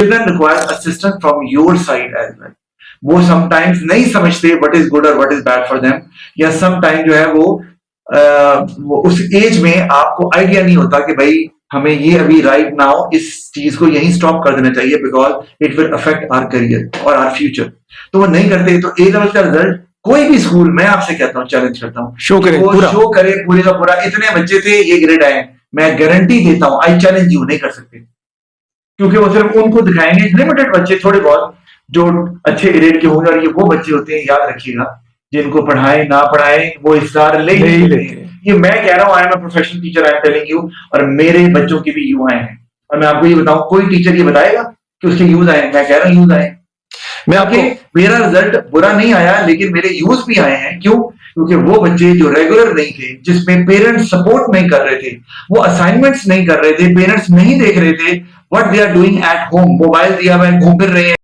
Children require assistance from your side as well. वो sometimes नहीं समझते व्हाट इज गुड और what is bad for them, या sometime जो है वो उस एज में आपको आइडिया नहीं होता कि भाई हमें ये अभी राइट नाउ इस चीज को यहीं स्टॉप कर देना चाहिए because it will affect our career और आवर फ्यूचर। तो वो नहीं करते। तो ए लेवल का रिजल्ट कोई भी स्कूल, मैं आपसे कहता हूँ, चैलेंज करता हूँ, शो करे पूरा, शो करे पूरे का पूरा। इतने बच्चे थे, ये ग्रेड आए, मैं गारंटी देता हूँ, आई चैलेंज यू, नहीं कर सकते, क्योंकि वो सिर्फ उनको दिखाएंगे। लिमिटेड बच्चे थोड़े बहुत जो अच्छे ग्रेड के होंगे, और ये वो बच्चे होते हैं, याद रखिएगा, जिनको पढ़ाए ना पढ़ाए वो स्टार ले ही लेते हैं। ये मैं कह रहा हूँ, I am a professional teacher, I am telling you, और मेरे बच्चों की भी यू आए हैं। और मैं आपको ये बताऊं, कोई टीचर ये बताएगा कि उसके यूज आए? मैं कह रहा हूँ यूज आए। मैं आपके, मेरा रिजल्ट बुरा नहीं आया, लेकिन मेरे यूज भी आए हैं। क्यों? क्योंकि वो बच्चे जो रेगुलर नहीं थे, जिसमें पेरेंट्स सपोर्ट नहीं कर रहे थे, वो असाइनमेंट्स नहीं कर रहे थे, पेरेंट्स नहीं देख रहे थे what they are doing at home, mobile दिया हुआ है, घूम फिर रहे हैं।